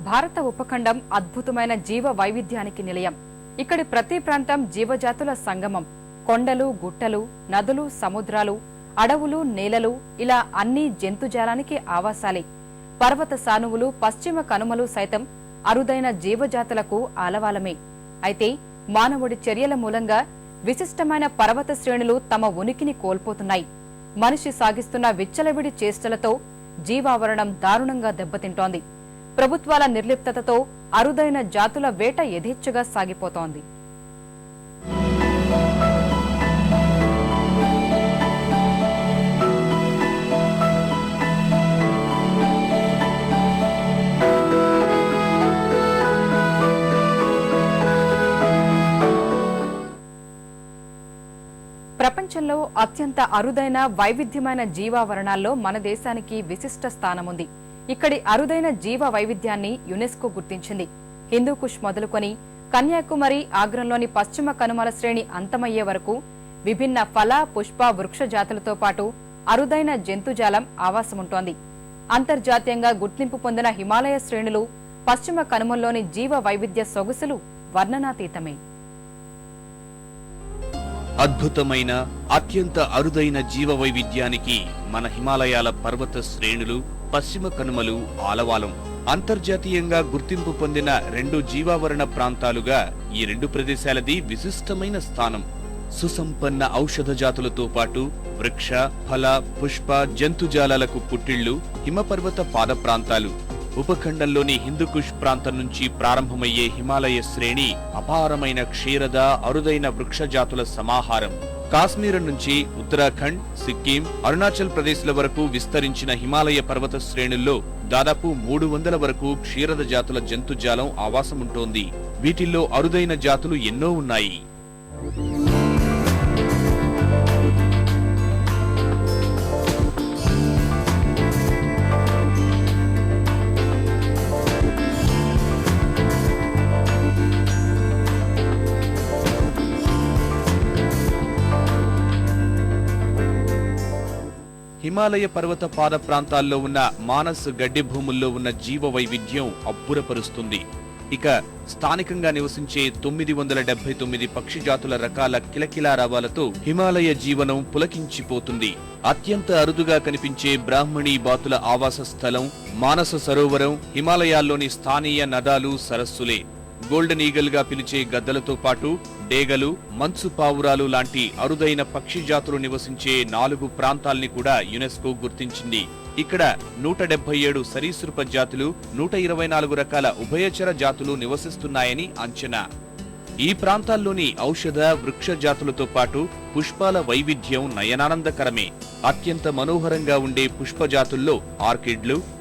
భారత ఉపఖండం అద్భుతమైన జీవ వైవిధ్యానికి నిలయం. ఇక్కడి ప్రతి ప్రాంతం జీవజాతుల సంగమం. కొండలు, గుట్టలు, నదులు, సముద్రాలు, అడవులు, నేలలు ఇలా అన్ని జంతుజాలానికి ఆవాసాలే. పర్వత సానువులు, పశ్చిమ కనుమలు సైతం అరుదైన జీవజాతులకు ఆలవాలమే. అయితే మానవుడి చర్యల మూలంగా విశిష్టమైన పర్వత శ్రేణులు తమ ఉనికిని కోల్పోతున్నాయి. మనిషి సాగిస్తున్న విచ్చలవిడి చేష్టలతో జీవావరణం దారుణంగా దెబ్బతింటోంది. ప్రభుత్వాల నిర్లిప్తతతో అరుదైన జాతుల వేట యథేచ్ఛగా సాగిపోతోంది. ప్రపంచంలో అత్యంత అరుదైన వైవిధ్యమైన జీవావరణాల్లో మన దేశానికి విశిష్ట స్థానముంది. ఇక్కడి అరుదైన జీవ వైవిధ్యాన్ని యునెస్కో గుర్తించింది. హిందూకుష్ మొదలుకొని కన్యాకుమారి, ఆగ్రంలోని పశ్చిమ కనుమల శ్రేణి అంతమయ్యే వరకు విభిన్న ఫల, పుష్ప, వృక్ష జాతులతో పాటు అరుదైన జంతుజాలం ఆవాసముంటోంది. అంతర్జాతీయంగా గుర్తింపు పొందిన హిమాలయ శ్రేణులు, పశ్చిమ కనుమల్లోని జీవ వైవిధ్య సొగసులు వర్ణనాతీతమే. అద్భుతమైన అత్యంత అరుదైన జీవ వైవిధ్యానికి మన హిమాలయాల పర్వత శ్రేణులు, పశ్చిమ కనుమలు ఆలవాలం. అంతర్జాతీయంగా గుర్తింపు పొందిన రెండు జీవావరణ ప్రాంతాలుగా ఈ రెండు ప్రదేశాలది విశిష్టమైన స్థానం. సుసంపన్న ఔషధ జాతులతో పాటు వృక్ష, ఫల, పుష్ప, జంతుజాలాలకు పుట్టిళ్లు హిమపర్వత పాద ప్రాంతాలు. ఉపఖండంలోని హిందూకుష్ ప్రాంతం నుంచి ప్రారంభమయ్యే హిమాలయ శ్రేణి అపారమైన క్షీరద, అరుదైన వృక్ష జాతుల సమాహారం. కాశ్మీర్ నుంచి ఉత్తరాఖండ్, సిక్కిం, అరుణాచల్ ప్రదేశ్ల వరకు విస్తరించిన హిమాలయ పర్వత శ్రేణుల్లో దాదాపు 300 వరకు క్షీరద జాతుల జంతుజాలం ఆవాసముంటోంది. వీటిల్లో అరుదైన జాతులు ఎన్నో ఉన్నాయి. హిమాలయ పర్వత పాద ప్రాంతాల్లో ఉన్న మానస్ గడ్డి భూముల్లో ఉన్న జీవ వైవిధ్యం అబ్బురపరుస్తుంది. ఇక స్థానికంగా నివసించే 979 పక్షి జాతుల రకాల కిలకిలారావాలతో హిమాలయ జీవనం పులకించిపోతుంది. అత్యంత అరుదుగా కనిపించే బ్రాహ్మణీ బాతుల ఆవాస స్థలం మానస సరోవరం హిమాలయాల్లోని స్థానీయ నదాలు, సరస్సులే. గోల్డెన్ ఈగల్ గా పిలిచే గద్దలతో పాటు డేగలు, మంచు పావురాలు లాంటి అరుదైన పక్షి జాతులు నివసించే 4 ప్రాంతాల్ని కూడా యునెస్కో గుర్తించింది. ఇక్కడ 177 సరీసృప జాతులు, 124 రకాల ఉభయచర జాతులు నివసిస్తున్నాయని అంచనా. ఈ ప్రాంతాల్లోని ఔషధ, వృక్ష జాతులతో పాటు పుష్పాల వైవిధ్యం నయనానందకరమే. అత్యంత మనోహరంగా ఉండే పుష్ప జాతుల్లో ఆర్కిడ్లు,